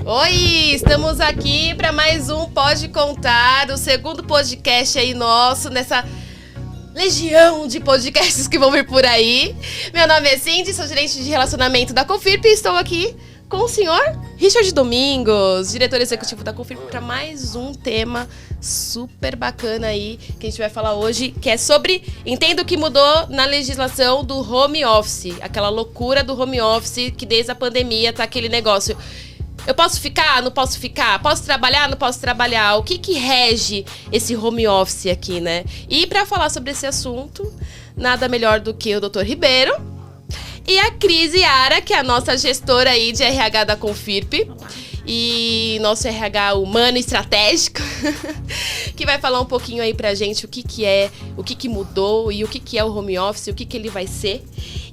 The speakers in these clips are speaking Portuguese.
Oi, estamos aqui para mais um Pode Contar, o segundo podcast aí nosso, nessa legião de podcasts que vão vir por aí. Meu nome é Cindy, sou gerente de relacionamento da Confirp e estou aqui com o senhor Richard Domingos, diretor executivo da Confirp, para mais um tema super bacana aí, que a gente vai falar hoje, que é sobre, entenda o que mudou na legislação do home office, aquela loucura do home office, que desde a pandemia tá aquele negócio... Eu posso ficar? Não posso ficar? Posso trabalhar? Não posso trabalhar? O que rege esse home office aqui, né? E para falar sobre esse assunto, nada melhor do que o Dr. Ribeiro e a Cris Yara, que é a nossa gestora aí de RH da Confirp e nosso RH humano e estratégico, que vai falar um pouquinho aí pra gente o que é, o que mudou e o que é o home office, o que ele vai ser.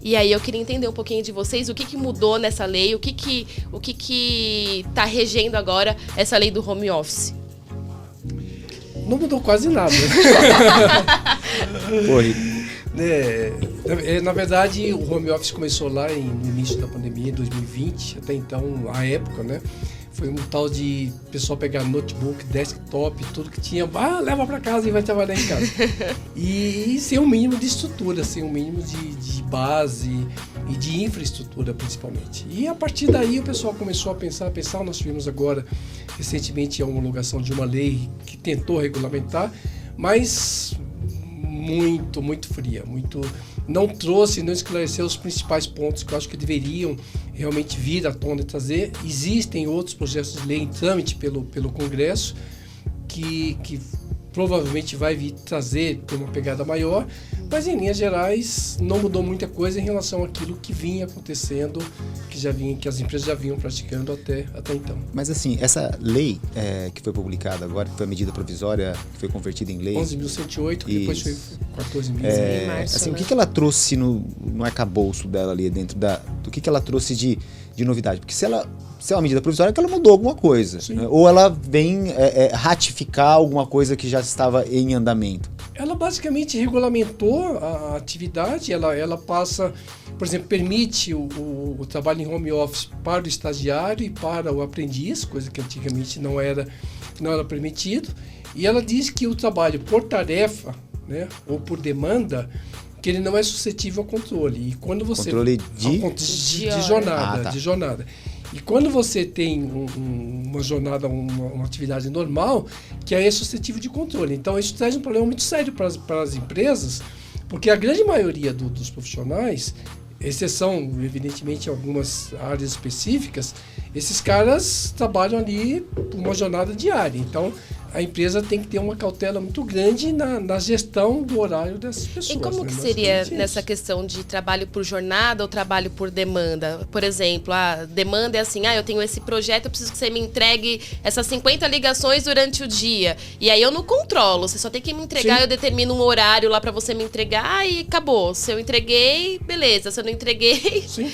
E aí eu queria entender um pouquinho de vocês, o que mudou nessa lei, o que tá regendo agora essa lei do home office. Não mudou quase nada. Na verdade, o home office começou lá no início da pandemia, em 2020, até então, a época, né? Foi um tal de pessoal pegar notebook, desktop, tudo que tinha, leva para casa e vai trabalhar em casa. E sem um mínimo de estrutura, sem um mínimo de base e de infraestrutura, principalmente. E a partir daí o pessoal começou a pensar, nós tivemos agora, recentemente, a homologação de uma lei que tentou regulamentar, mas muito fria, não trouxe, não esclareceu os principais pontos que eu acho que deveriam realmente vir à tona e trazer. Existem outros projetos de lei em trâmite pelo Congresso que provavelmente vai vir trazer uma pegada maior, mas em linhas gerais não mudou muita coisa em relação àquilo que vinha acontecendo, que as empresas já vinham praticando até então. Mas assim, essa lei que foi publicada agora, que foi a medida provisória, que foi convertida em lei... 11.108, que depois foi 14.000 em março, assim, né? O que ela trouxe no arcabouço dela ali dentro do que ela trouxe de novidade? Porque se é uma medida provisória, é que ela mudou alguma coisa, né? Ou ela vem ratificar alguma coisa que já estava em andamento. Ela basicamente regulamentou a atividade, ela passa, por exemplo, permite o trabalho em home office para o estagiário e para o aprendiz, coisa que antigamente não era permitido, e ela diz que o trabalho por tarefa, né, ou por demanda, que ele não é suscetível ao controle. E quando você controle de jornada, de jornada. E quando você tem uma jornada, uma atividade normal, que aí é suscetível de controle. Então isso traz um problema muito sério para as empresas, porque a grande maioria dos profissionais, exceção evidentemente em algumas áreas específicas, esses caras trabalham ali uma jornada diária. Então a empresa tem que ter uma cautela muito grande na gestão do horário dessas pessoas. E como que seria nessa questão de trabalho por jornada ou trabalho por demanda? Por exemplo, a demanda é assim, eu tenho esse projeto, eu preciso que você me entregue essas 50 ligações durante o dia. E aí eu não controlo, você só tem que me entregar, eu determino um horário lá para você me entregar e acabou. Se eu entreguei, beleza. Se eu não entreguei... Sim,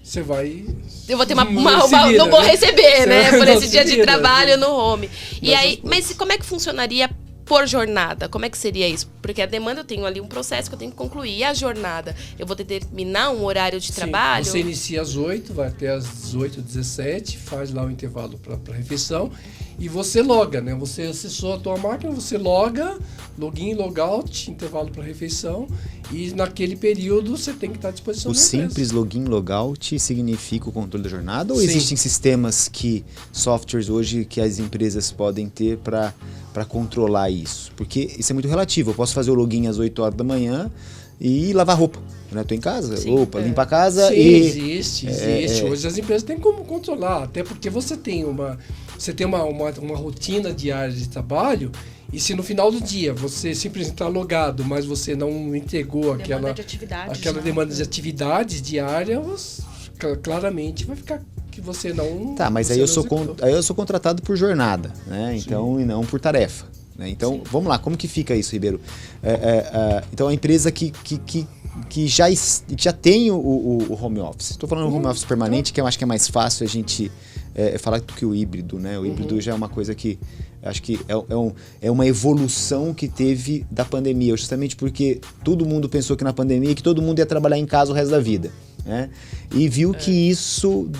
você vai... Eu vou ter não vou receber, né? Por esse dia de trabalho no home. E aí, mas como é que funcionaria por jornada? Como é que seria isso? Porque a demanda, eu tenho ali um processo que eu tenho que concluir. E a jornada? Eu vou determinar um horário de trabalho? Você inicia às 8, vai até às 18h17, faz lá o intervalo para refeição e você loga, né? Você acessou a tua máquina, você loga, login, logout, intervalo para refeição, e naquele período você tem que estar à disposição da empresa. O simples login, logout significa o controle da jornada? Ou existem sistemas softwares hoje que as empresas podem ter para controlar isso? Porque isso é muito relativo. Eu posso fazer o login às 8 horas da manhã e lavar roupa. Estou em casa, limpa a casa. Sim, existe. Hoje as empresas têm como controlar, até porque você tem uma rotina diária de trabalho, e se no final do dia você simplesmente está logado, mas você não entregou aquela demanda de atividades diárias, claramente vai ficar que você não... Tá, mas aí eu sou contratado por jornada, né? Então, e não por tarefa. Né? Então, vamos lá, como que fica isso, Ribeiro? Então, a empresa que já tem o home office. Estou falando do home office permanente, que eu acho que é mais fácil a gente falar do que o híbrido, né? O híbrido já é uma coisa que acho que é uma evolução que teve da pandemia, justamente porque todo mundo pensou que na pandemia que todo mundo ia trabalhar em casa o resto da vida. né? E viu que isso...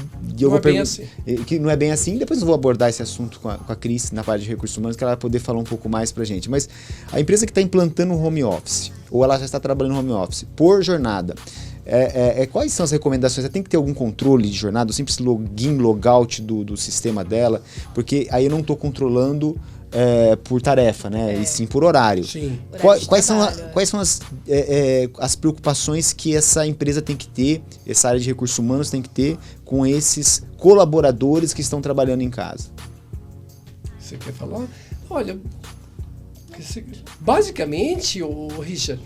que não é bem assim. Depois eu vou abordar esse assunto com a Cris na parte de recursos humanos, que ela vai poder falar um pouco mais pra gente. Mas a empresa que está implantando o home office, ou ela já está trabalhando no home office, por jornada, quais são as recomendações? Ela tem que ter algum controle de jornada, o simples login, logout do sistema dela, porque aí eu não estou controlando por tarefa, né? E sim por horário. Sim. Quais são as preocupações que essa empresa tem que ter, essa área de recursos humanos tem que ter com esses colaboradores que estão trabalhando em casa? Você quer falar? Olha, basicamente, Richard,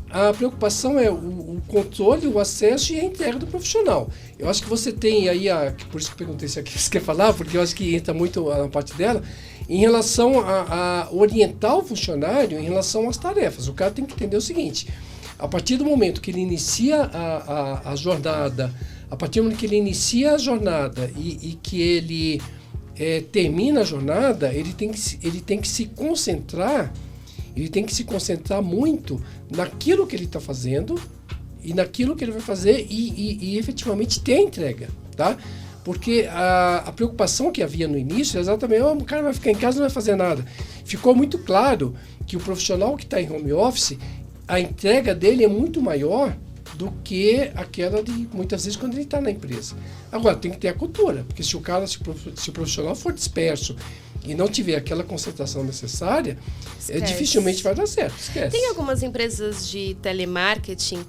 a preocupação é o controle, o acesso e a entrega do profissional. Eu acho que você tem aí, por isso que eu perguntei se a Cris quer falar, porque eu acho que entra muito na parte dela, em relação a orientar o funcionário em relação às tarefas. O cara tem que entender o seguinte: a partir do momento que ele inicia a jornada, a partir do momento que ele inicia a jornada e que ele termina a jornada, ele tem que se concentrar, muito naquilo que ele está fazendo e naquilo que ele vai fazer e efetivamente ter a entrega, tá? Porque a preocupação que havia no início é exatamente, o cara vai ficar em casa e não vai fazer nada. Ficou muito claro que o profissional que está em home office, a entrega dele é muito maior do que aquela de, muitas vezes, quando ele está na empresa. Agora, tem que ter a cultura, porque se o profissional for disperso e não tiver aquela concentração necessária, dificilmente vai dar certo. Esquece. Tem algumas empresas de telemarketing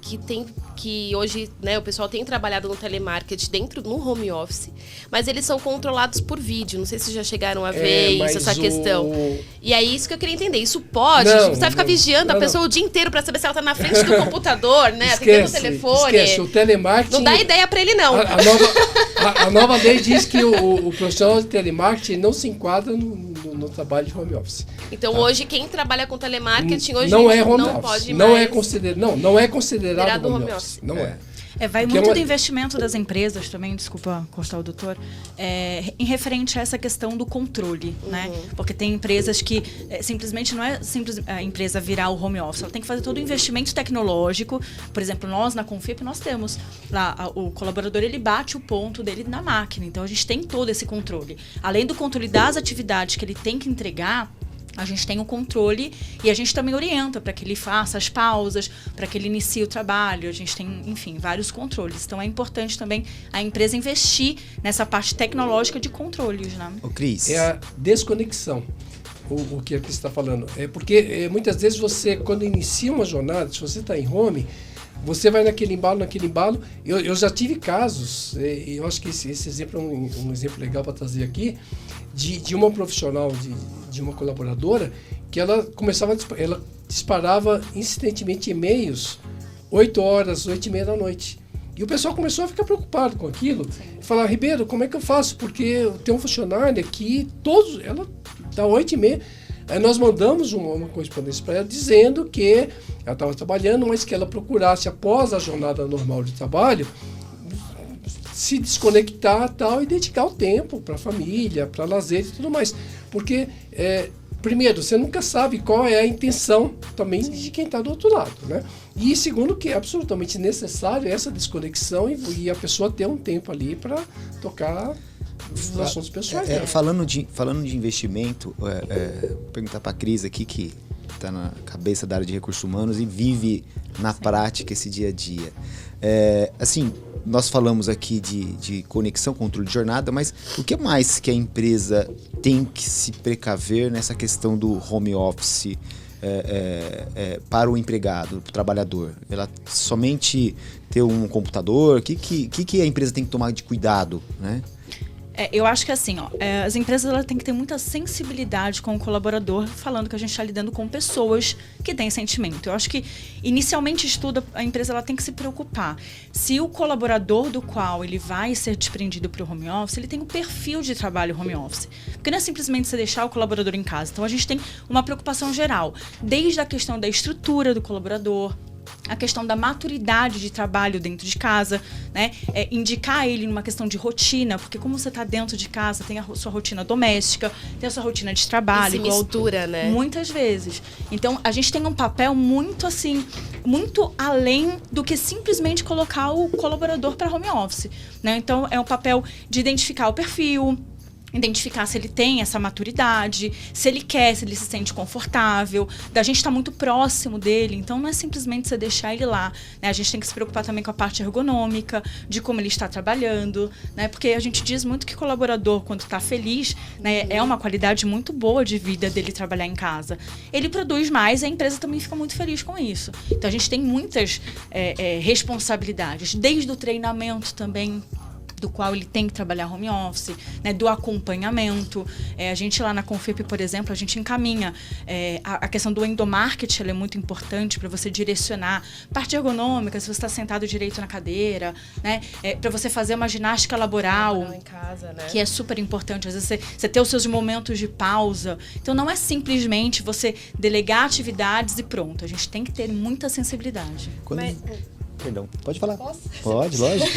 que hoje, né, o pessoal tem trabalhado no telemarketing no home office, mas eles são controlados por vídeo. Não sei se já chegaram a ver essa questão. E é isso que eu queria entender. Isso pode? Você vai ficar vigiando a pessoa o dia inteiro para saber se ela está na frente do computador, né? Atendendo o telefone. Esquece, o telemarketing... Não dá ideia para ele, não. A nova lei diz que o profissional de telemarketing não se enquadra no trabalho de home office. Então, hoje, quem trabalha com telemarketing hoje não é home office. Pode não mais não é considerado home office. Não é. Vai muito do investimento das empresas também, desculpa cortar o doutor, em referente a essa questão do controle, né? Porque tem empresas que simplesmente não é simples a empresa virar o home office, ela tem que fazer todo o investimento tecnológico. Por exemplo, nós na Confip, nós temos lá, o colaborador, ele bate o ponto dele na máquina, então a gente tem todo esse controle. Além do controle das atividades que ele tem que entregar, a gente tem o controle e a gente também orienta para que ele faça as pausas, para que ele inicie o trabalho. A gente tem, enfim, vários controles. Então é importante também a empresa investir nessa parte tecnológica de controles, né? Ô, Cris. É a desconexão, o que a Cris está falando. É porque muitas vezes você, quando inicia uma jornada, se você está em home, você vai naquele embalo. Eu já tive casos, eu acho que esse exemplo é um exemplo legal para trazer aqui, de uma profissional, de uma colaboradora, que ela disparava insistentemente e-mails 8 horas, 8h30 da noite. E o pessoal começou a ficar preocupado com aquilo. Falar: Ribeiro, como é que eu faço? Porque eu tenho um funcionário aqui, ela dá 8h30. Aí nós mandamos uma correspondência para ela dizendo que ela estava trabalhando, mas que ela procurasse, após a jornada normal de trabalho, se desconectar e dedicar o tempo para a família, para lazer e tudo mais. Porque, primeiro, você nunca sabe qual é a intenção também de quem está do outro lado, né? E segundo, que é absolutamente necessário essa desconexão e a pessoa ter um tempo ali para tocar os assuntos pessoais. Falando de investimento, vou perguntar para a Cris aqui, que está na cabeça da área de recursos humanos e vive na prática esse dia a dia. Assim, nós falamos aqui de conexão, controle de jornada, mas o que mais que a empresa tem que se precaver nessa questão do home office para o empregado, para o trabalhador? Ela somente ter um computador? O que a empresa tem que tomar de cuidado, né? Eu acho que assim, as empresas elas têm que ter muita sensibilidade com o colaborador, falando que a gente está lidando com pessoas que têm sentimento. Eu acho que, inicialmente, a empresa ela tem que se preocupar. Se o colaborador do qual ele vai ser desprendido para o home office, ele tem um perfil de trabalho home office. Porque não é simplesmente você deixar o colaborador em casa. Então, a gente tem uma preocupação geral, desde a questão da estrutura do colaborador, a questão da maturidade de trabalho dentro de casa, né? Indicar ele numa questão de rotina, porque como você está dentro de casa, tem a sua rotina doméstica, tem a sua rotina de trabalho. E se mistura, né? Muitas vezes. Então, a gente tem um papel muito, assim, muito além do que simplesmente colocar o colaborador para home office, né? Então, é um papel de identificar o perfil, identificar se ele tem essa maturidade, se ele quer, se ele se sente confortável, da gente estar muito próximo dele. Então, não é simplesmente você deixar ele lá, né? A gente tem que se preocupar também com a parte ergonômica, de como ele está trabalhando, né? Porque a gente diz muito que colaborador, quando está feliz, né, é uma qualidade muito boa de vida dele trabalhar em casa. Ele produz mais e a empresa também fica muito feliz com isso. Então, a gente tem muitas responsabilidades, desde o treinamento também, do qual ele tem que trabalhar home office, né, do acompanhamento. A gente lá na Confip, por exemplo, a gente encaminha a questão do endomarketing, ela é muito importante para você direcionar parte ergonômica, se você está sentado direito na cadeira, né, para você fazer uma ginástica laboral em casa, né? Que é super importante. Às vezes você ter os seus momentos de pausa. Então não é simplesmente você delegar atividades e pronto. A gente tem que ter muita sensibilidade. Perdão, pode falar. Posso? Pode, lógico.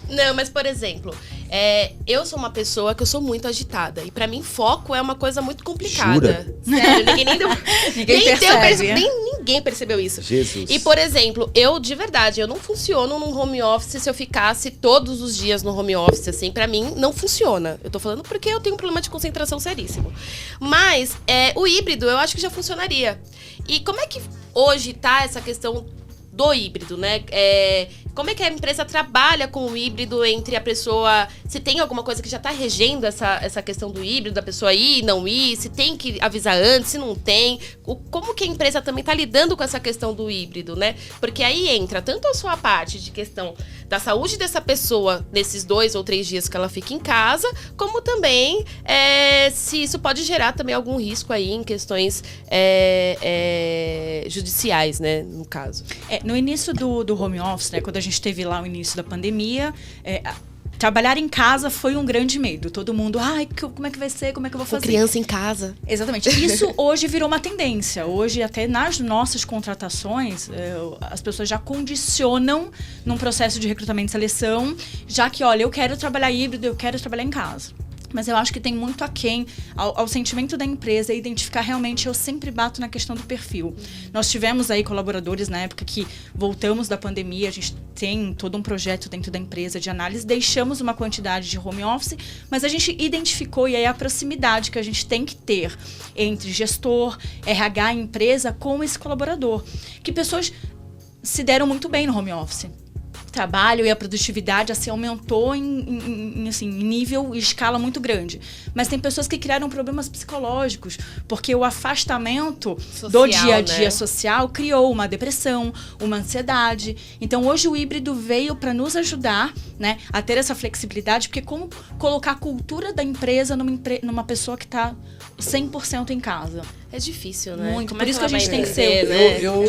Não, mas por exemplo, eu sou uma pessoa que eu sou muito agitada. E pra mim, foco é uma coisa muito complicada. Jura? Sério, ninguém nem deu. Ninguém ninguém percebeu isso. Jesus. E, por exemplo, de verdade, eu não funciono num home office se eu ficasse todos os dias no home office, assim. Pra mim, não funciona. Eu tô falando porque eu tenho um problema de concentração seríssimo. Mas o híbrido, eu acho que já funcionaria. E como é que hoje tá essa questão do híbrido, né? Como é que a empresa trabalha com o híbrido entre a pessoa... Se tem alguma coisa que já está regendo essa questão do híbrido, da pessoa ir, não ir, se tem que avisar antes, se não tem. Como que a empresa também está lidando com essa questão do híbrido, né? Porque aí entra tanto a sua parte de questão da saúde dessa pessoa nesses 2 ou 3 dias que ela fica em casa, como também se isso pode gerar também algum risco aí em questões judiciais, né, no caso. No início do home office, né, quando a gente teve lá o início da pandemia, trabalhar em casa foi um grande medo. Todo mundo, como é que vai ser? Como é que eu vou fazer? Com criança em casa. Exatamente. Isso hoje virou uma tendência. Hoje, até nas nossas contratações, as pessoas já condicionam num processo de recrutamento e seleção, já que, olha, eu quero trabalhar híbrido, eu quero trabalhar em casa. Mas eu acho que tem muito aquém ao sentimento da empresa, identificar realmente, eu sempre bato na questão do perfil. Nós tivemos aí colaboradores na época que voltamos da pandemia, a gente tem todo um projeto dentro da empresa de análise, deixamos uma quantidade de home office, mas a gente identificou, e aí a proximidade que a gente tem que ter entre gestor, RH e empresa com esse colaborador. Que pessoas se deram muito bem no home office. Trabalho e a produtividade assim, aumentou em nível e escala muito grande. Mas tem pessoas que criaram problemas psicológicos, porque o afastamento social, do dia a dia, né, social criou uma depressão, uma ansiedade. Então, hoje o híbrido veio para nos ajudar, né, a ter essa flexibilidade, porque como colocar a cultura da empresa numa pessoa que está 100% em casa? É difícil, né? Muito. Como Por isso que a gente tem que ser... Eu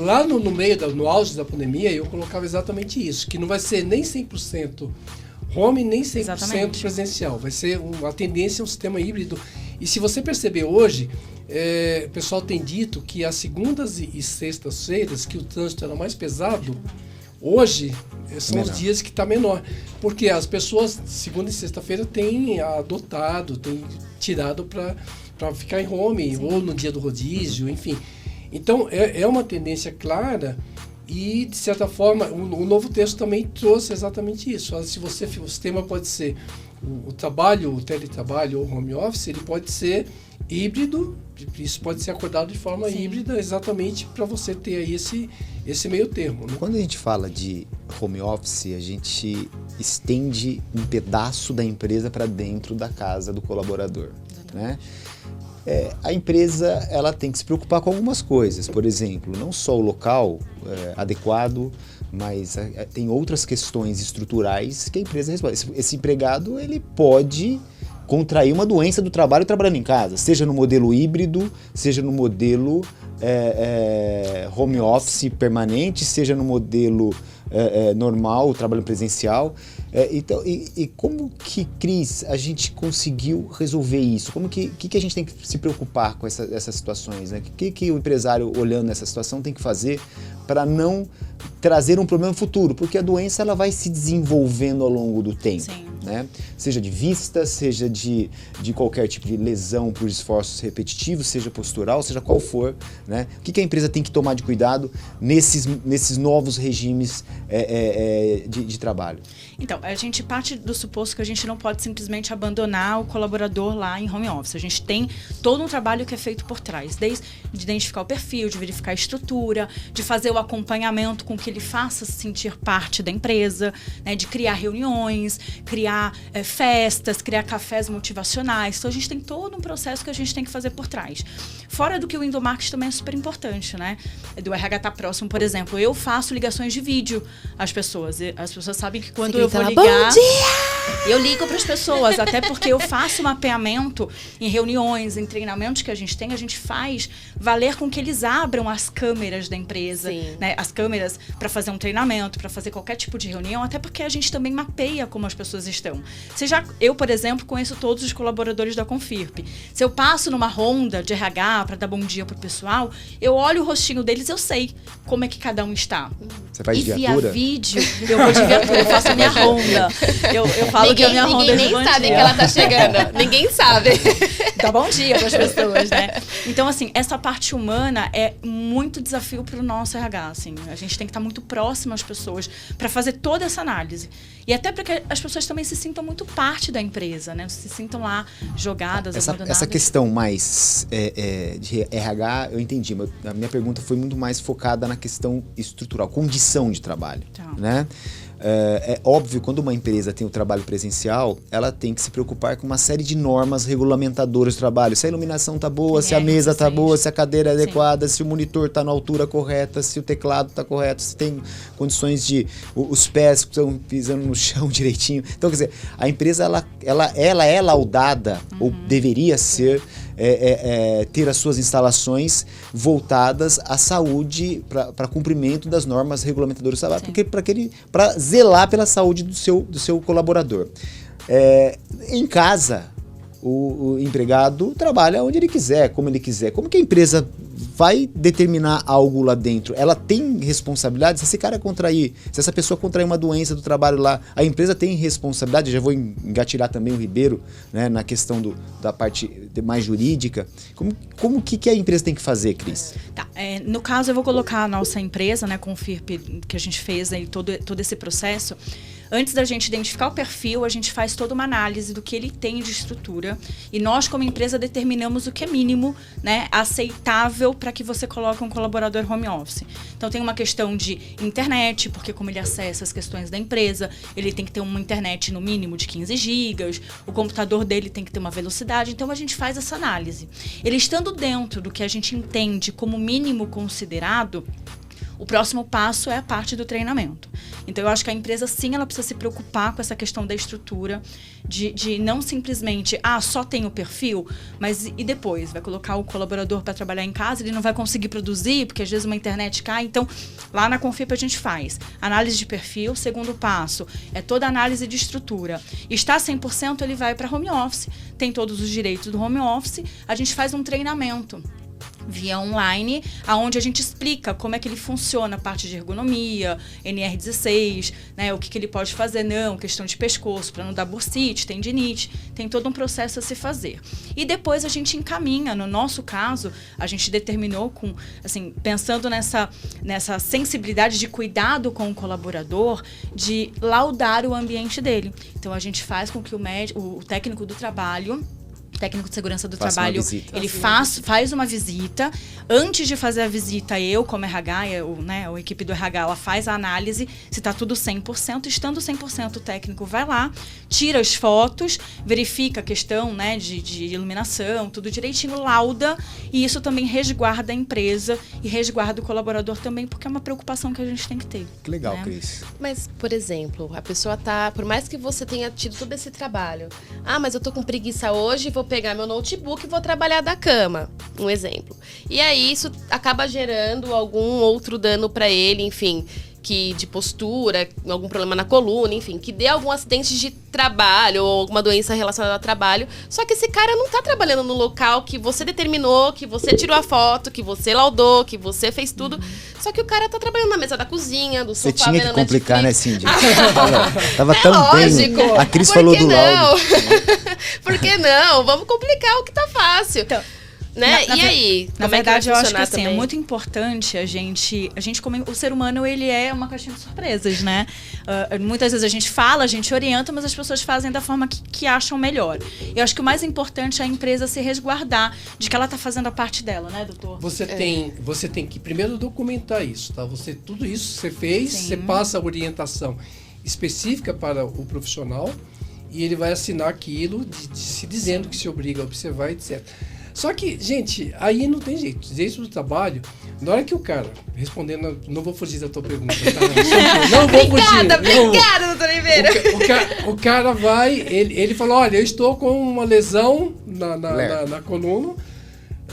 lá no no auge da pandemia, eu colocava exatamente isso, que não vai ser nem 100% home, nem 100% exatamente presencial. Vai ser a tendência é um sistema híbrido. E se você perceber hoje, o pessoal tem dito que as segundas e sextas-feiras, que o trânsito era mais pesado, hoje são os dias que está menor. Porque as pessoas, segunda e sexta-feira, têm adotado, têm tirado para ficar em home, sim, ou no dia do rodízio, enfim. Então, é uma tendência clara e, de certa forma, o novo texto também trouxe exatamente isso. Se o sistema pode ser o trabalho, o teletrabalho ou o home office, ele pode ser híbrido, isso pode ser acordado de forma, sim, híbrida, exatamente para você ter aí esse meio termo, né? Quando a gente fala de home office, a gente estende um pedaço da empresa para dentro da casa do colaborador, né? A empresa ela tem que se preocupar com algumas coisas, por exemplo, não só o local adequado, mas tem outras questões estruturais que a empresa responde. Esse empregado ele pode contrair uma doença do trabalho trabalhando em casa, seja no modelo híbrido, seja no modelo home office permanente, seja no modelo normal, trabalho presencial. Então, como que, Cris, a gente conseguiu resolver isso? Como que a gente tem que se preocupar com essas situações, né? O que o empresário, olhando essa situação, tem que fazer para não trazer um problema futuro? Porque a doença ela vai se desenvolvendo ao longo do tempo. Sim. né? Seja de vista, seja de qualquer tipo de lesão por esforços repetitivos, seja postural, seja qual for, né? O que a empresa tem que tomar de cuidado nesses novos regimes de trabalho? Então, a gente parte do suposto que a gente não pode simplesmente abandonar o colaborador lá em home office. A gente tem todo um trabalho que é feito por trás, desde de identificar o perfil, de verificar a estrutura, de fazer o acompanhamento com que ele faça se sentir parte da empresa, né, de criar reuniões, criar festas, criar cafés motivacionais. Então, a gente tem todo um processo que a gente tem que fazer por trás. Fora do que o endomarketing também é super importante, né? Do RH estar próximo, por exemplo, eu faço ligações de vídeo às pessoas. As pessoas sabem que quando eu vou ligar, bom dia! Eu ligo para as pessoas, até porque eu faço mapeamento em reuniões, em treinamentos que a gente faz valer com que eles abram as câmeras da empresa, né? As câmeras para fazer um treinamento, para fazer qualquer tipo de reunião, até porque a gente também mapeia como as pessoas estão. Eu, por exemplo, conheço todos os colaboradores da Confirp. Se eu passo numa ronda de RH para dar bom dia pro pessoal, eu olho o rostinho deles, eu sei como é que cada um está. Você faz e viatura? Via vídeo, eu vou de viatura, eu faço a minha ronda. Eu falo que a minha ronda é de bom Ninguém nem sabe dia. que ela tá chegando. Ninguém sabe. Dá bom dia para as pessoas, né? Então, assim, essa parte humana é muito desafio para o nosso RH, assim. A gente tem que estar muito próximo às pessoas para fazer toda essa análise. E até para que as pessoas também se sintam muito parte da empresa, né? Se sintam lá jogadas, abandonadas. Essa questão mais de RH, eu entendi. Mas a minha pergunta foi muito mais focada na questão estrutural, condição de trabalho, né? É óbvio, quando uma empresa tem o trabalho presencial, ela tem que se preocupar com uma série de normas regulamentadoras do trabalho. Se a iluminação está boa, se a mesa está boa, se a cadeira é adequada, se o monitor está na altura correta, se o teclado está correto, se tem condições de... os pés estão pisando no chão direitinho. Então, quer dizer, a empresa ela é laudada, ou deveria ser, ter as suas instalações voltadas à saúde, para cumprimento das normas regulamentadoras do trabalho, para zelar pela saúde do seu colaborador. Em casa, o empregado trabalha onde ele quiser, como ele quiser. Como que a empresa vai determinar algo lá dentro? Ela tem responsabilidade? Se essa pessoa contrair uma doença do trabalho lá, a empresa tem responsabilidade? Já vou engatilhar também o Ribeiro, né, na questão da parte mais jurídica. Como que a empresa tem que fazer, Cris? No caso, eu vou colocar a nossa empresa, né, Confirp, que a gente fez aí todo esse processo. Antes da gente identificar o perfil, a gente faz toda uma análise do que ele tem de estrutura e nós, como empresa, determinamos o que é mínimo, né, aceitável para que você coloque um colaborador home office. Então, tem uma questão de internet, porque como ele acessa as questões da empresa, ele tem que ter uma internet no mínimo de 15 gigas, o computador dele tem que ter uma velocidade, então a gente faz essa análise. Ele estando dentro do que a gente entende como mínimo considerado, o próximo passo é a parte do treinamento. Então, eu acho que a empresa, sim, ela precisa se preocupar com essa questão da estrutura, de não simplesmente, só tem o perfil, mas e depois? Vai colocar o colaborador para trabalhar em casa, ele não vai conseguir produzir, porque às vezes uma internet cai. Então, lá na Confirp a gente faz análise de perfil, segundo passo é toda a análise de estrutura. Está 100%, ele vai para home office, tem todos os direitos do home office, a gente faz um treinamento via online, aonde a gente explica como é que ele funciona, a parte de ergonomia, NR16, né, o que ele pode fazer, questão de pescoço, para não dar bursite, tendinite, tem todo um processo a se fazer. E depois a gente encaminha, no nosso caso, a gente determinou pensando nessa sensibilidade de cuidado com o colaborador, de laudar o ambiente dele. Então a gente faz com que o técnico do trabalho, técnico de segurança do trabalho, ele faz uma visita. Antes de fazer a visita, eu, como RH, a equipe do RH, ela faz a análise se está tudo 100%. Estando 100%, o técnico vai lá, tira as fotos, verifica a questão, né, de iluminação, tudo direitinho, lauda, e isso também resguarda a empresa e resguarda o colaborador também, porque é uma preocupação que a gente tem que ter. Que legal, né? Cris. Mas, por exemplo, a pessoa por mais que você tenha tido todo esse trabalho, mas eu tô com preguiça hoje, vou pegar meu notebook e vou trabalhar da cama, um exemplo. E aí isso acaba gerando algum outro dano para ele, enfim. de postura, algum problema na coluna, enfim, que dê algum acidente de trabalho ou alguma doença relacionada ao trabalho. Só que esse cara não tá trabalhando no local que você determinou, que você tirou a foto, que você laudou, que você fez tudo. Só que o cara tá trabalhando na mesa da cozinha, do Você sofá, tinha que vendo complicar, Netflix. né, Cindy? Tava tão lógico. bem. A Cris Por falou que do não? áudio. Por que não? Vamos complicar o que tá fácil. Então, né? E aí? Na como é que vai verdade, eu acho que funcionar assim, é também? muito importante a gente como o ser humano, ele é uma caixinha de surpresas, né? Muitas vezes a gente fala, a gente orienta, mas as pessoas fazem da forma que acham melhor. Eu acho que o mais importante é a empresa se resguardar de que ela está fazendo a parte dela, né, doutor? Você tem que primeiro documentar isso, tá? Tudo isso você fez, Sim. você passa a orientação específica para o profissional e ele vai assinar aquilo, se dizendo que se obriga a observar, etc. Só que, gente, aí não tem jeito. Direito do trabalho, na hora que o cara, respondendo, não vou fugir da tua pergunta, tá? Não vou fugir. Obrigada, doutor Oliveira. O cara vai, ele fala, olha, eu estou com uma lesão na coluna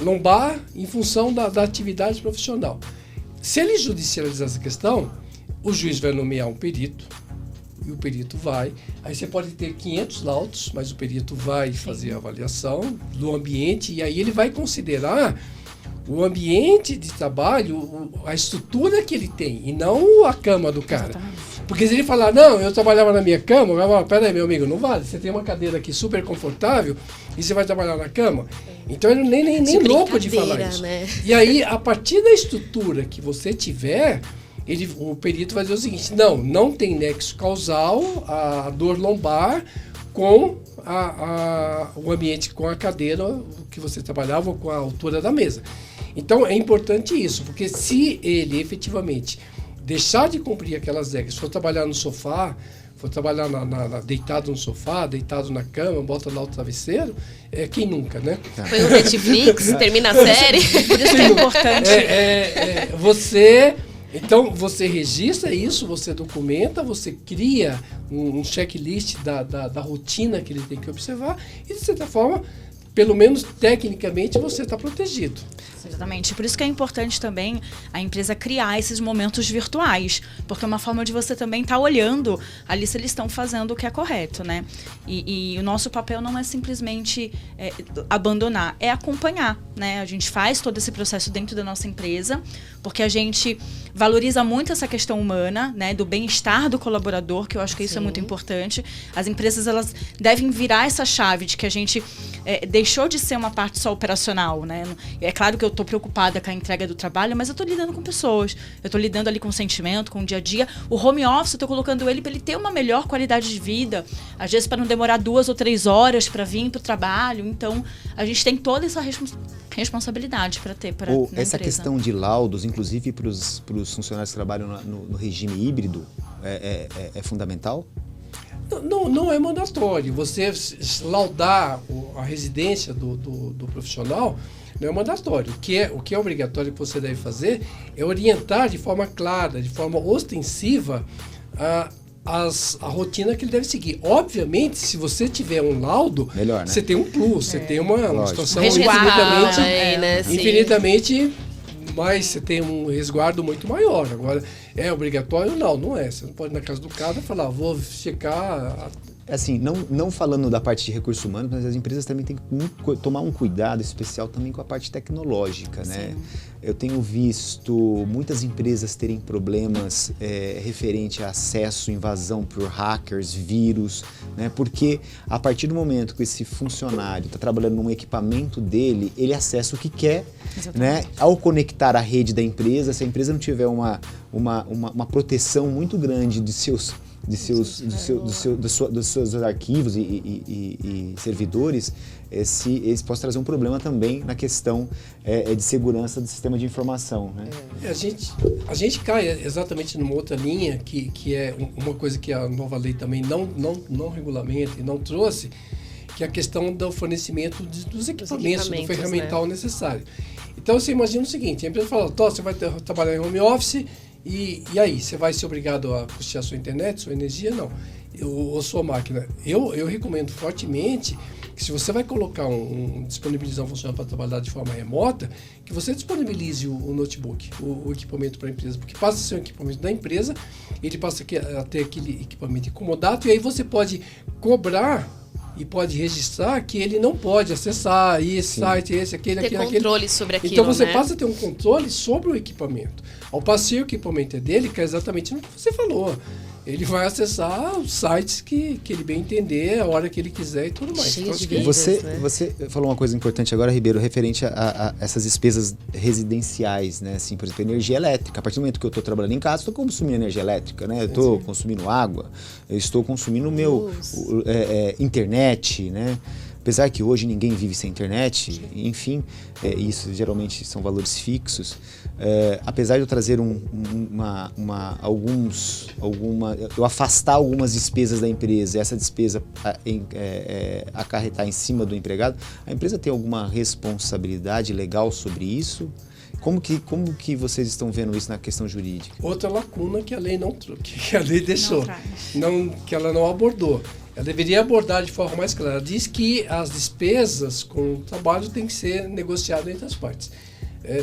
lombar em função da atividade profissional. Se ele judicializar essa questão, o juiz vai nomear um perito, e o perito vai. Aí você pode ter 500 laudos, mas o perito vai fazer a avaliação do ambiente e aí ele vai considerar o ambiente de trabalho, a estrutura que ele tem e não a cama do cara. Exatamente. Porque se ele falar, não, eu trabalhava na minha cama, eu falo, peraí, meu amigo, não vale. Você tem uma cadeira aqui super confortável e você vai trabalhar na cama. Então ele nem louco de falar isso. Né? E aí, a partir da estrutura que você tiver, o perito vai dizer o seguinte, não tem nexo causal a dor lombar com o ambiente, com a cadeira que você trabalhava ou com a altura da mesa. Então é importante isso, porque se ele efetivamente deixar de cumprir aquelas regras, for trabalhar no sofá, for trabalhar deitado no sofá, deitado na cama, bota lá o travesseiro, quem nunca, né? Foi no Netflix, termina a série. Por isso que é importante. Então, você registra isso, você documenta, você cria um checklist da rotina que ele tem que observar e, de certa forma, pelo menos tecnicamente, você está protegido. Exatamente. Por isso que é importante também a empresa criar esses momentos virtuais, porque é uma forma de você também estar olhando ali se eles estão fazendo o que é correto, né? E o nosso papel não é simplesmente abandonar, é acompanhar, né? A gente faz todo esse processo dentro da nossa empresa, porque a gente valoriza muito essa questão humana, né? Do bem-estar do colaborador, que eu acho que isso é muito importante. As empresas, elas devem virar essa chave de que a gente deixou de ser uma parte só operacional, né? É claro que eu estou preocupada com a entrega do trabalho, mas eu estou lidando com pessoas, eu estou lidando ali com o sentimento, com o dia a dia. O home office, eu estou colocando ele para ele ter uma melhor qualidade de vida, às vezes para não demorar 2 ou 3 horas para vir para o trabalho. Então, a gente tem toda essa responsabilidade para ter para essa questão de laudos, inclusive para os funcionários que trabalham no regime híbrido, é fundamental? Não é mandatório. Você laudar a residência do profissional não é mandatório. O que é obrigatório que você deve fazer é orientar de forma clara, de forma ostensiva, a rotina que ele deve seguir. Obviamente, se você tiver um laudo, melhor, né? Você tem um plus, você tem uma situação Resguardo, infinitamente mais, você tem um resguardo muito maior. Agora, é obrigatório? Não é. Você não pode ir na casa do cara e falar, vou checar... Assim, não falando da parte de recursos humanos, mas as empresas também têm que tomar um cuidado especial também com a parte tecnológica, né? Eu tenho visto muitas empresas terem problemas referente a acesso, invasão por hackers, vírus, né? Porque a partir do momento que esse funcionário está trabalhando num equipamento dele, ele acessa o que quer, né? Ao conectar a rede da empresa, se a empresa não tiver uma proteção muito grande dos seus arquivos e servidores, esse pode trazer um problema também na questão de segurança do sistema de informação, né? A gente cai exatamente numa outra linha que é uma coisa que a nova lei também não regulamenta e não trouxe, que é a questão do fornecimento dos equipamentos, do ferramental necessário. Então você imagina o seguinte, a empresa fala, você vai trabalhar em home office, e aí, você vai ser obrigado a custear sua internet, sua energia? Não. Ou sua máquina. Eu recomendo fortemente que se você vai colocar disponibilizar um funcionário para trabalhar de forma remota, que você disponibilize o notebook, o equipamento para a empresa, porque passa a ser um equipamento da empresa, ele passa a ter aquele equipamento incomodado, e aí você pode cobrar e pode registrar que ele não pode acessar esse site, esse, aquele, ter aquele, controle sobre aquilo, então você né? passa a ter um controle sobre o equipamento. Ao passar o equipamento é dele, que é exatamente o que você falou. Ele vai acessar os sites que ele bem entender, a hora que ele quiser e tudo mais. Cheio Então, de acho que vidas, Você falou uma coisa importante agora, Ribeiro, referente a essas despesas residenciais, né? Assim, por exemplo, energia elétrica. A partir do momento que eu estou trabalhando em casa, estou consumindo energia elétrica, né? Eu estou consumindo água, eu estou consumindo internet, né? Apesar que hoje ninguém vive sem internet, enfim, isso geralmente são valores fixos. Apesar de eu trazer eu afastar algumas despesas da empresa, essa despesa acarretar em cima do empregado, a empresa tem alguma responsabilidade legal sobre isso? Como que vocês estão vendo isso na questão jurídica? outra lacuna que a lei que a lei deixou, que ela não abordou. Ela deveria abordar de forma mais clara. Ela diz que as despesas com o trabalho têm que ser negociadas entre as partes.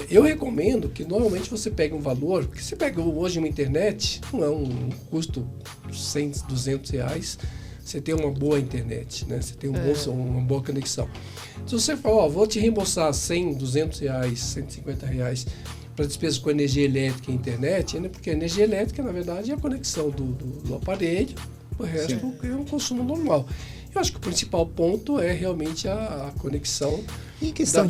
Eu recomendo que normalmente você pegue um valor, porque você pega hoje uma internet, não é um custo de 100, 200 reais, você tem uma boa internet, né? Você tem uma boa conexão. Se você falar, vou te reembolsar 100, 200 reais, 150 reais para despesas com energia elétrica e internet, né? Porque a energia elétrica, na verdade, é a conexão do aparelho, o resto é um consumo normal. Eu acho que o principal ponto é realmente a conexão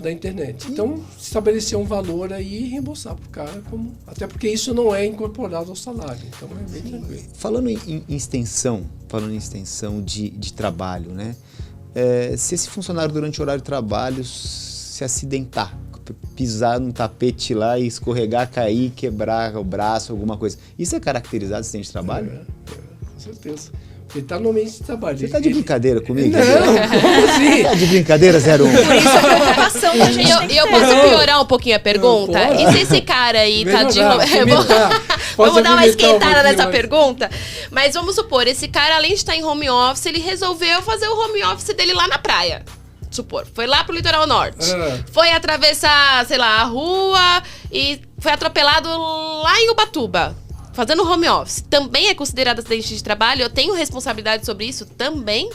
da internet. Então, estabelecer um valor aí e reembolsar para o cara, até porque isso não é incorporado ao salário. Então, é bem tranquilo. Falando em extensão de trabalho, né? Se esse funcionário durante o horário de trabalho se acidentar, pisar num tapete lá e escorregar, cair, quebrar o braço, alguma coisa, isso é caracterizado acidente de trabalho? Com certeza. Ele está no ambiente de trabalho. Você está de brincadeira comigo? Não, como assim? Tá de brincadeira, 01? Por isso a preocupação que a gente tem que Eu ter. posso piorar um pouquinho a pergunta? Não, pode. E se esse cara aí tá de... Pode Vamos dar uma apimentar esquentada nessa mais. pergunta? Mas vamos supor, esse cara, além de estar em home office, ele resolveu fazer o home office dele lá na praia. Supor, foi lá pro litoral norte. Foi atravessar, sei lá, a rua e foi atropelado lá em Ubatuba. Fazendo home office, também é considerado acidente de trabalho? Eu tenho responsabilidade sobre isso também?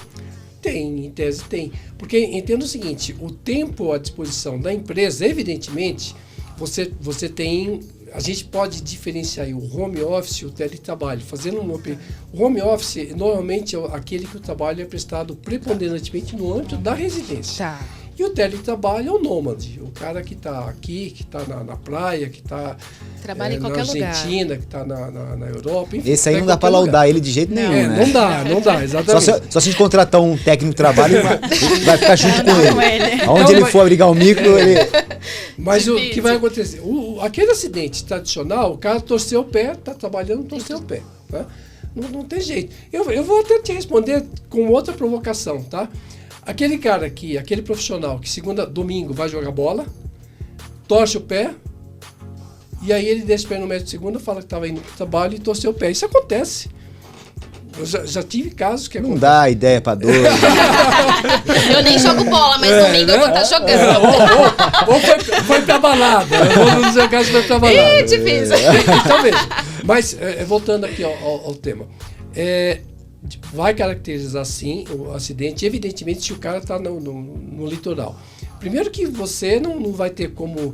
Tem, em tese tem. Porque entenda o seguinte, o tempo à disposição da empresa, evidentemente, você tem... A gente pode diferenciar aí o home office e o teletrabalho. O home office, normalmente, é aquele que o trabalho é prestado preponderantemente no âmbito da residência. Tá. E o teletrabalho é o nômade, o cara que está aqui, que está na praia, que está Trabalha em qualquer na Argentina, que está na Europa. Enfim, Esse aí tá não em dá para qualquer laudar lugar. ele de jeito nenhum, né? Não dá, exatamente. Só se a gente contratar um técnico de trabalho, vai ficar junto com ele. Aonde Não, ele mas- for abrigar o micro, ele... Mas o Difícil. que vai acontecer? Aquele acidente tradicional, o cara torceu o pé, está trabalhando, torceu o pé. Tá? Não tem jeito. Eu vou até te responder com outra provocação, tá? Aquele profissional que domingo vai jogar bola, torce o pé, e aí ele desce o pé no médico de segunda, fala que estava indo para o trabalho e torceu o pé. Isso acontece. Eu já tive casos que Não acontecem. dá ideia pra dois. Eu nem jogo bola, mas domingo eu vou estar jogando. Ou foi pra balada. Vamos dizer que foi pra balada. Ih, difícil. Então veja. Mas, voltando aqui ao tema. Vai caracterizar, sim, o acidente, evidentemente, se o cara está no litoral. Primeiro que você não vai ter como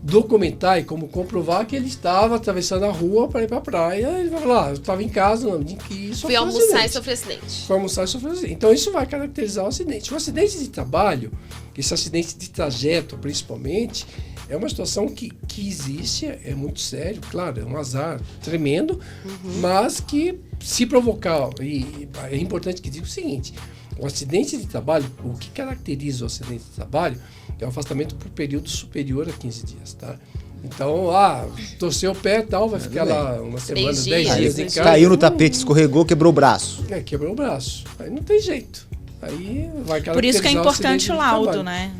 documentar e como comprovar que ele estava atravessando a rua para ir para a praia. Ele vai falar, eu estava em casa, não, que isso Fui almoçar e sofri acidente. Foi almoçar e sofrer acidente. Então, isso vai caracterizar o acidente. O acidente de trabalho, esse acidente de trajeto, principalmente, é uma situação que existe, é muito sério, claro, é um azar tremendo, mas que se provocar, e é importante que diga o seguinte, o acidente de trabalho, o que caracteriza o acidente de trabalho é o afastamento por período superior a 15 dias, tá? Então, torceu o pé e tal, vai ficar lá uma semana, 10 dias em casa. Caiu no tapete, escorregou, quebrou o braço. Quebrou o braço. Aí não tem jeito. Aí vai Por isso que é caracterizar o importante acidente o de laudo, trabalho. né?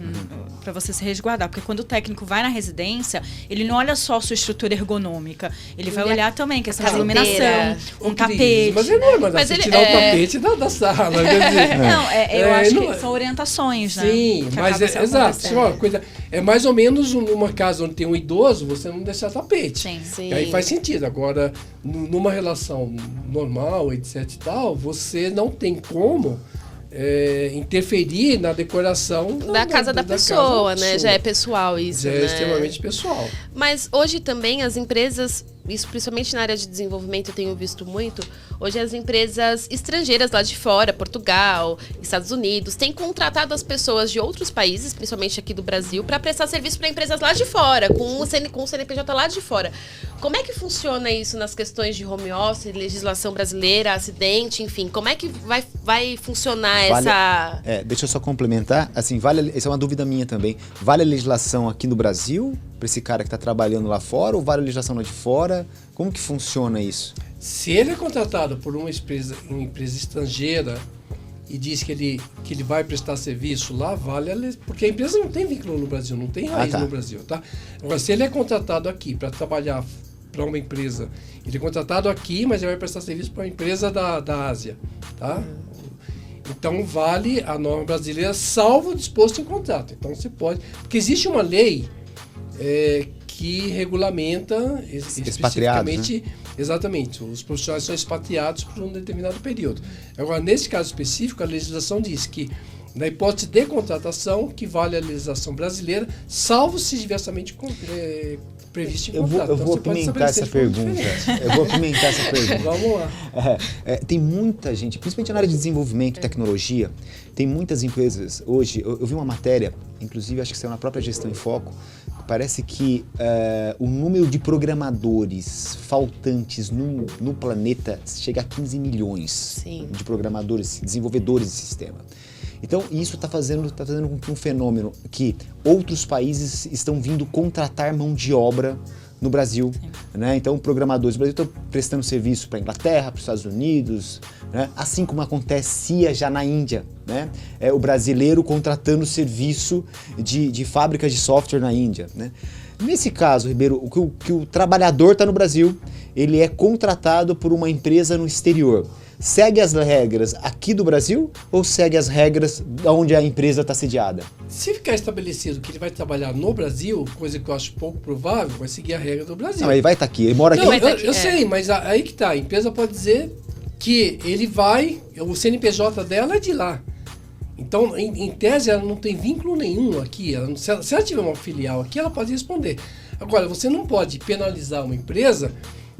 para você se resguardar. Porque quando o técnico vai na residência, ele não olha só a sua estrutura ergonômica, ele vai olhar também questão de iluminação, tapete. Mas é normal, mas você tirar o tapete da sala. Quer dizer, não, eu acho que são orientações, né? Sim, mas exato. Uma coisa, é mais ou menos numa casa onde tem um idoso, você não deixar tapete. Sim. E aí faz sentido. Agora, numa relação normal, etc e tal, você não tem como interferir na decoração da casa da pessoa, né? Já é pessoal isso, já né? é extremamente pessoal. Mas hoje também as empresas, isso principalmente na área de desenvolvimento eu tenho visto muito, hoje as empresas estrangeiras lá de fora, Portugal, Estados Unidos, têm contratado as pessoas de outros países, principalmente aqui do Brasil, para prestar serviço para empresas lá de fora, com o CNPJ lá de fora. Como é que funciona isso nas questões de home office, legislação brasileira, acidente, enfim, como é que vai funcionar essa... Deixa eu só complementar, assim, essa é uma dúvida minha também, vale a legislação aqui no Brasil, para esse cara que está trabalhando lá fora, ou vale a legislação lá de fora? Como que funciona isso? Se ele é contratado por uma empresa estrangeira e diz que ele vai prestar serviço lá, vale a lei, porque a empresa não tem vínculo no Brasil, não tem raiz no Brasil, tá? Agora, se ele é contratado aqui para trabalhar para uma empresa, ele é contratado aqui, mas ele vai prestar serviço para uma empresa da Ásia, tá? Então vale a norma brasileira, salvo o disposto em contrato. Então você pode, porque existe uma lei que regulamenta especificamente, né? Exatamente, os profissionais são expatriados por um determinado período. Agora, nesse caso específico, a legislação diz que, na hipótese de contratação, que vale a legislação brasileira, salvo se diversamente previsto em contrato. Eu vou apimentar essa pergunta. Vamos lá. Tem muita gente, principalmente na área de desenvolvimento e tecnologia, tem muitas empresas hoje, eu vi uma matéria, inclusive acho que saiu na própria Gestão em Foco, parece que o número de programadores faltantes no planeta chega a 15 milhões de programadores, desenvolvedores de sistema. Então, isso está fazendo com que um fenômeno que outros países estão vindo contratar mão de obra no Brasil, né? Então, programadores do Brasil estão prestando serviço para a Inglaterra, para os Estados Unidos, né? Assim como acontecia já na Índia, né? O brasileiro contratando serviço de fábricas de software na Índia, né? Nesse caso, Ribeiro, que o trabalhador está no Brasil, ele é contratado por uma empresa no exterior. Segue as regras aqui do Brasil ou segue as regras onde a empresa está sediada? Se ficar estabelecido que ele vai trabalhar no Brasil, coisa que eu acho pouco provável, vai seguir a regra do Brasil. Não, ele vai estar aqui, ele mora aqui. Não, eu sei, mas aí que tá. A empresa pode dizer que ele vai, o CNPJ dela é de lá. Então, em tese, ela não tem vínculo nenhum aqui. Se ela tiver uma filial aqui, ela pode responder. Agora, você não pode penalizar uma empresa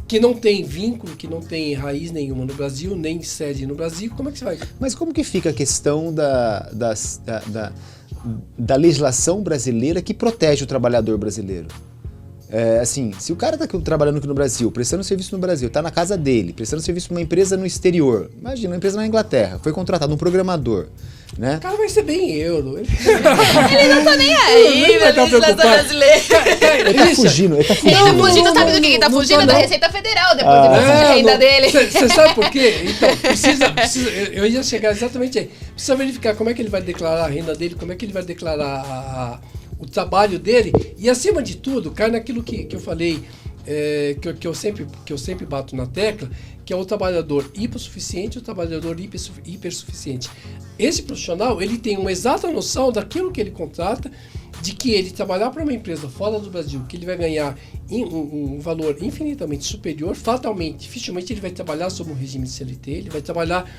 que não tem vínculo, que não tem raiz nenhuma no Brasil, nem sede no Brasil. Como é que você vai? Mas como que fica a questão da legislação brasileira que protege o trabalhador brasileiro? Assim, se o cara está trabalhando aqui no Brasil, prestando serviço no Brasil, está na casa dele, prestando serviço para uma empresa no exterior, imagina, uma empresa na Inglaterra, foi contratado um programador, né? O cara vai receber em euro. Ele não tá nem aí, vai estar legislação brasileira. Ele tá fugindo. Ele tá fugindo, sabe do que ele tá fugindo? Da Receita Federal, depois do imposto de renda dele. Você sabe por quê? Então, precisa, eu ia chegar exatamente aí. Precisa verificar como é que ele vai declarar a renda dele, como é que ele vai declarar o trabalho dele, e acima de tudo, cai naquilo que eu falei, que eu sempre bato na tecla, que é o trabalhador hipossuficiente e o trabalhador hipersuficiente. Esse profissional, ele tem uma exata noção daquilo que ele contrata, de que ele trabalhar para uma empresa fora do Brasil, que ele vai ganhar um valor infinitamente superior, dificilmente ele vai trabalhar sob um regime de CLT, ele vai trabalhar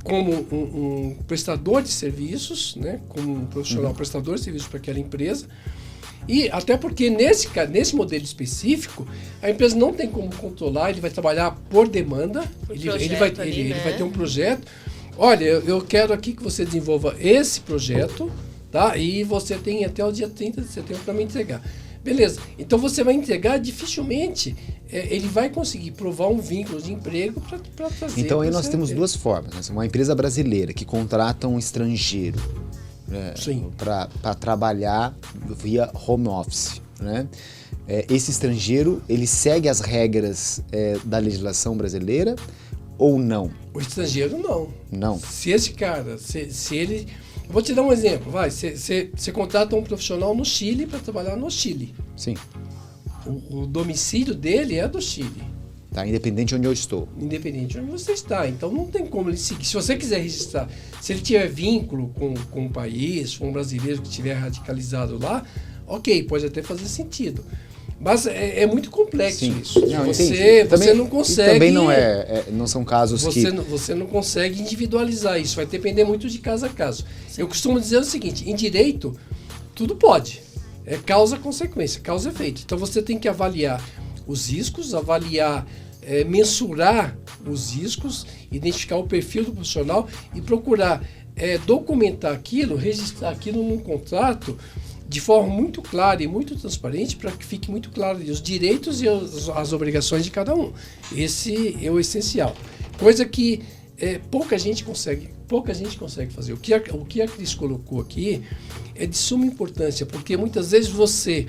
como um prestador de serviços, né, como um profissional prestador de serviços para aquela empresa. E até porque nesse modelo específico, a empresa não tem como controlar, ele vai trabalhar por demanda, ele vai ter um projeto. Olha, eu quero aqui que você desenvolva esse projeto, tá? E você tem até o dia 30 de setembro para me entregar. Beleza, então você vai entregar, dificilmente ele vai conseguir provar um vínculo de emprego para trazer. Então aí nós temos duas formas, né? Uma empresa brasileira que contrata um estrangeiro para trabalhar via home office, né? Esse estrangeiro, ele segue as regras da legislação brasileira ou não? O estrangeiro não. Não. Se esse cara, se ele... Vou te dar um exemplo. Você contrata um profissional no Chile para trabalhar no Chile. Sim. O domicílio dele é do Chile. Tá, independente de onde eu estou. Independente de onde você está. Então não tem como ele seguir. Se você quiser registrar, se ele tiver vínculo com o país, com um brasileiro que estiver radicalizado lá, ok, pode até fazer sentido. Mas é muito complexo Sim. isso. Não, Você também, não consegue... Também não são casos Você não consegue individualizar isso. Vai depender muito de caso a caso. Eu costumo dizer o seguinte, em direito, tudo pode. É causa-consequência, causa-efeito. Então você tem que avaliar os riscos, mensurar os riscos, identificar o perfil do profissional e procurar documentar aquilo, registrar aquilo num contrato de forma muito clara e muito transparente para que fique muito claro os direitos e as obrigações de cada um. Esse é o essencial. Coisa que pouca gente consegue fazer. O que a Cris colocou aqui é de suma importância, porque muitas vezes você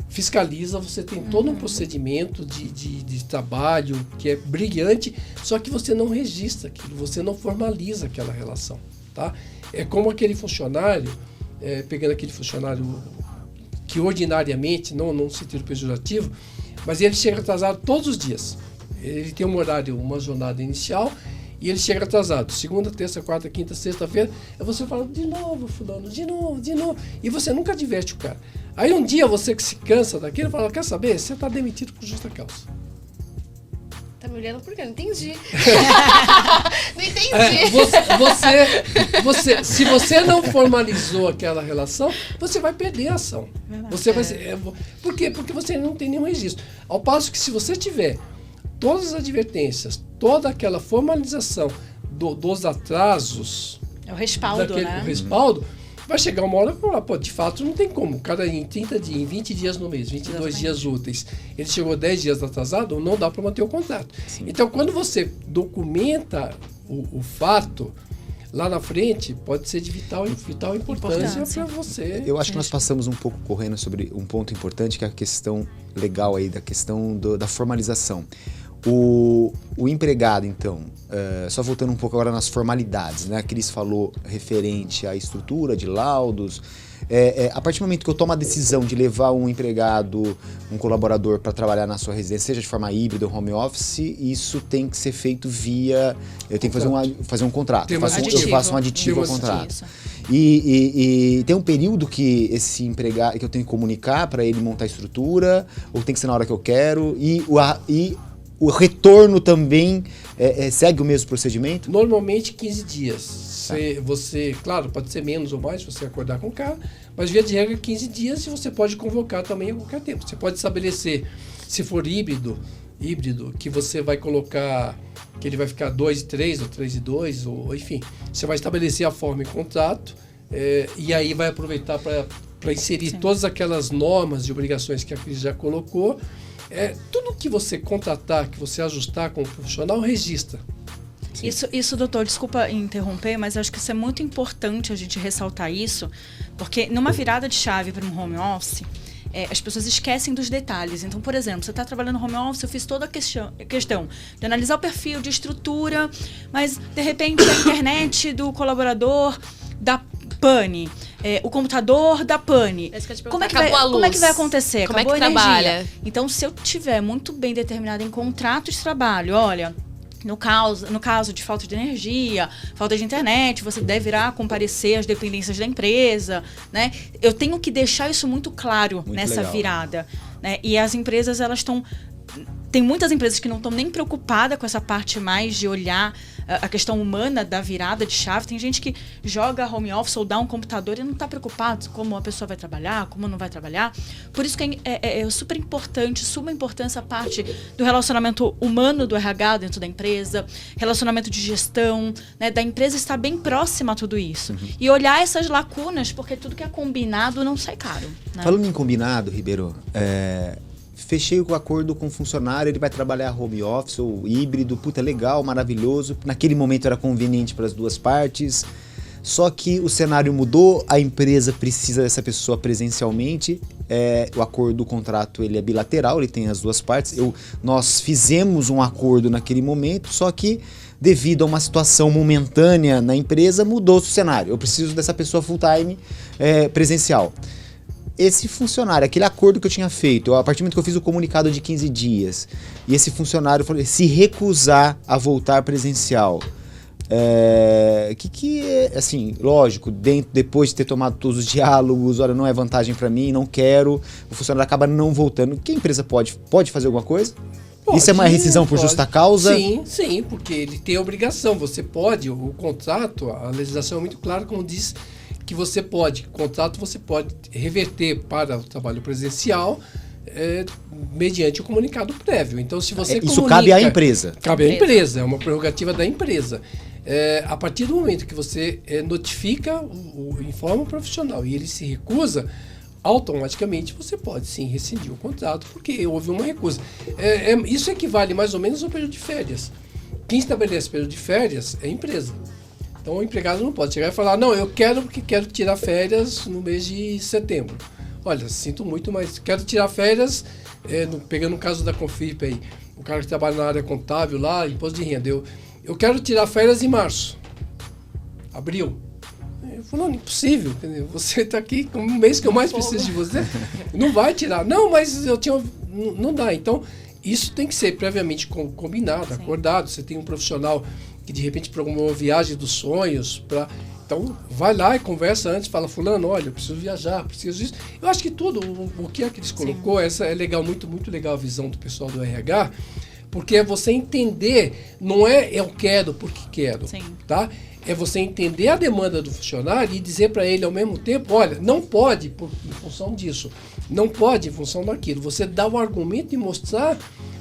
fiscaliza, você tem todo um procedimento de trabalho que é brilhante, só que você não registra aquilo, você não formaliza aquela relação. Tá? É como aquele funcionário, pegando aquele funcionário que ordinariamente, não no sentido pejorativo, mas ele chega atrasado todos os dias. Ele tem um horário, uma jornada inicial, e ele chega atrasado. Segunda, terça, quarta, quinta, sexta-feira, você fala, de novo, fulano, de novo. E você nunca adverte o cara. Aí um dia você que se cansa daquilo, fala, quer saber? Você está demitido por justa causa. Tá me olhando por quê? Não entendi. Não entendi. Se você não formalizou aquela relação, você vai perder a ação. Por quê? Porque você não tem nenhum registro. Ao passo que se você tiver todas as advertências, toda aquela formalização dos atrasos... É o respaldo, né? O respaldo, vai chegar uma hora e falar, de fato não tem como. Cada em 30 dias, em 20 dias no mês, 22 dias úteis, ele chegou 10 dias atrasado, não dá para manter o contrato. Sim. Então, quando você documenta o fato, lá na frente, pode ser de vital importância para você. Eu acho que nós passamos um pouco correndo sobre um ponto importante, que é a questão legal aí, da questão da formalização. O empregado, então, só voltando um pouco agora nas formalidades, né? A Cris falou referente à estrutura de laudos. A partir do momento que eu tomo a decisão de levar um empregado, um colaborador para trabalhar na sua residência, seja de forma híbrida ou home office, isso tem que ser feito via... Eu tenho que fazer um contrato. Eu faço um aditivo ao contrato. E tem um período que esse empregado, que eu tenho que comunicar para ele montar a estrutura, ou tem que ser na hora que eu quero, e o retorno também segue o mesmo procedimento? Normalmente 15 dias. Você, claro, pode ser menos ou mais se você acordar com o cara, mas via de regra 15 dias e você pode convocar também a qualquer tempo. Você pode estabelecer, se for híbrido, que você vai colocar, que ele vai ficar 2 e 3 ou 3 e 2, ou enfim, você vai estabelecer a forma em contrato e aí vai aproveitar para inserir todas aquelas normas e obrigações que a Cris já colocou. Tudo que você contratar, que você ajustar com o profissional, registra. Isso, doutor, desculpa interromper, mas acho que isso é muito importante a gente ressaltar isso, porque numa virada de chave para um home office, as pessoas esquecem dos detalhes. Então, por exemplo, você está trabalhando no home office, eu fiz toda a questão de analisar o perfil, de estrutura, mas, de repente, a internet do colaborador da pane, o computador da pane. Como é que vai acontecer? Como acabou é que trabalha? Então, se eu tiver muito bem determinado em contrato de trabalho, olha... No caso de falta de energia, falta de internet, você deve ir comparecer às dependências da empresa, né? Eu tenho que deixar isso muito claro nessa legal. Virada, né? E as empresas, elas estão... Tem muitas empresas que não estão nem preocupadas com essa parte mais de olhar a questão humana da virada de chave. Tem gente que joga home office ou dá um computador e não está preocupado como a pessoa vai trabalhar, como não vai trabalhar. Por isso que é super importante, suma importância a parte do relacionamento humano do RH dentro da empresa, relacionamento de gestão, né, da empresa estar bem próxima a tudo isso. Uhum. E olhar essas lacunas, porque tudo que é combinado não sai caro. Né? Falando em combinado, Ribeiro, fechei o acordo com o funcionário, ele vai trabalhar home office ou híbrido, legal, maravilhoso. Naquele momento era conveniente para as duas partes, só que o cenário mudou, a empresa precisa dessa pessoa presencialmente, o acordo, o contrato, ele é bilateral, ele tem as duas partes. Nós fizemos um acordo naquele momento, só que devido a uma situação momentânea na empresa, mudou-se o cenário. Eu preciso dessa pessoa full-time presencial. Esse funcionário, aquele acordo que eu tinha feito, a partir do momento que eu fiz o comunicado de 15 dias, e esse funcionário falou, se recusar a voltar presencial, assim, lógico, depois de ter tomado todos os diálogos, olha, não é vantagem para mim, não quero, o funcionário acaba não voltando. Que a empresa pode fazer alguma coisa? Isso é uma rescisão por justa causa? Sim, porque ele tem a obrigação. Você pode, o contrato, a legislação é muito clara, como diz que você pode, contrato você pode reverter para o trabalho presencial mediante o comunicado prévio. Então, se você isso cabe à empresa. Cabe à empresa, é uma prerrogativa da empresa. A partir do momento que você notifica, informa o profissional e ele se recusa, automaticamente você pode sim rescindir o contrato, porque houve uma recusa. Isso equivale mais ou menos ao período de férias. Quem estabelece período de férias é a empresa. Então o empregado não pode chegar e falar, não, eu quero porque quero tirar férias no mês de setembro. Olha, sinto muito, mas quero tirar férias, pegando o caso da Confirp aí, o cara que trabalha na área contábil lá, imposto de renda, eu quero tirar férias em março, abril. Eu falo, não, impossível, entendeu? Você está aqui com um mês que eu mais preciso de você, não vai tirar. Não, mas não dá. Então, isso tem que ser previamente combinado, acordado. Você tem um profissional que de repente programou uma viagem dos sonhos para... Então, vai lá e conversa antes, fala, fulano, olha, eu preciso viajar, preciso disso. Eu acho que tudo, o que eles colocou, essa é legal, muito, muito legal a visão do pessoal do RH, porque é você entender, não eu quero porque quero, tá? É você entender a demanda do funcionário e dizer para ele ao mesmo tempo, olha, não pode em função disso, não pode em função daquilo. Você dá o argumento e mostrar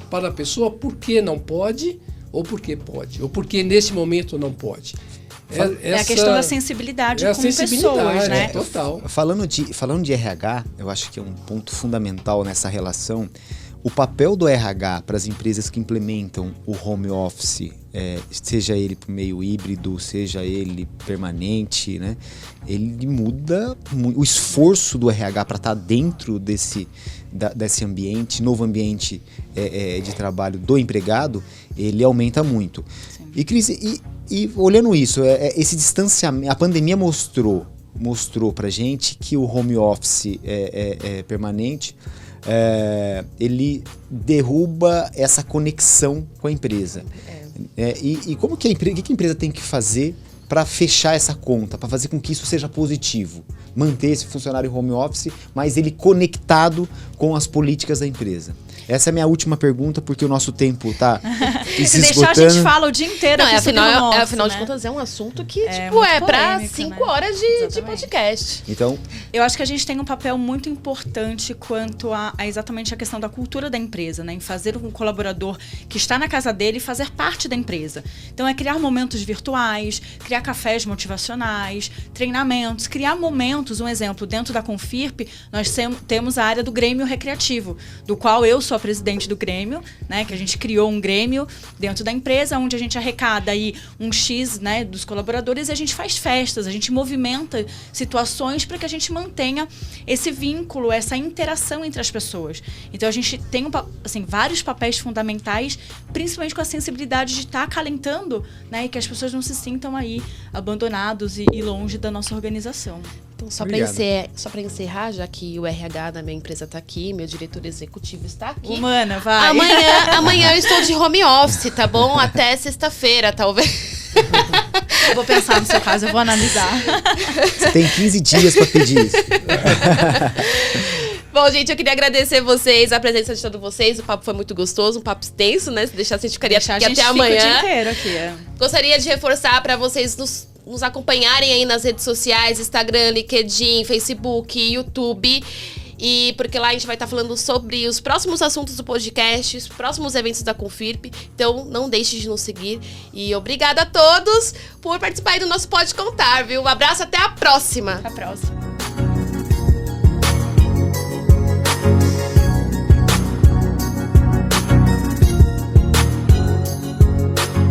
para a pessoa por que não pode, ou por que pode, ou por que nesse momento não pode. É a questão da sensibilidade com pessoas, né? Total. Falando de RH, eu acho que é um ponto fundamental nessa relação. O papel do RH para as empresas que implementam o home office, seja ele por meio híbrido, seja ele permanente, né? Ele muda o esforço do RH para estar dentro desse ambiente, novo ambiente de trabalho do empregado, ele aumenta muito. Sim. E Cris, e olhando isso, esse distanciamento, a pandemia mostrou pra gente que o home office permanente, ele derruba essa conexão com a empresa. E como que a empresa tem que fazer para fechar essa conta, para fazer com que isso seja positivo? Manter esse funcionário home office, mas ele conectado com as políticas da empresa. Essa é a minha última pergunta, porque o nosso tempo está se deixar, a gente fala o dia inteiro. Não, afinal de contas, é um assunto que para 5 horas de podcast. Então, eu acho que a gente tem um papel muito importante quanto a exatamente a questão da cultura da empresa, né? Em fazer um colaborador que está na casa dele fazer parte da empresa. Então, é criar momentos virtuais, criar cafés motivacionais, treinamentos, criar momentos. Um exemplo, dentro da Confirp, nós temos a área do Grêmio Recreativo, do qual eu sou a presidente do Grêmio, né, que a gente criou um Grêmio dentro da empresa, onde a gente arrecada aí um X, né, dos colaboradores e a gente faz festas, a gente movimenta situações para que a gente mantenha esse vínculo, essa interação entre as pessoas. Então a gente tem vários papéis fundamentais, principalmente com a sensibilidade de estar acalentando, né, e que as pessoas não se sintam aí abandonados e longe da nossa organização. Então, só para encerrar, já que o RH da minha empresa está aqui, meu diretor executivo está aqui. Humana, vai. Amanhã eu estou de home office, tá bom? Até sexta-feira, talvez. Eu vou pensar no seu caso, eu vou analisar. Você tem 15 dias para pedir isso. Bom, gente, eu queria agradecer vocês, a presença de todos vocês. O papo foi muito gostoso, um papo extenso, né? Se deixasse, a gente ficaria aqui até amanhã. O dia inteiro aqui. Gostaria de reforçar para vocês nos acompanharem aí nas redes sociais, Instagram, LinkedIn, Facebook, YouTube. E porque lá a gente vai estar falando sobre os próximos assuntos do podcast, os próximos eventos da Confirp. Então, não deixe de nos seguir. E obrigada a todos por participar aí do nosso Pode Contar, viu? Um abraço, até a próxima. Até a próxima.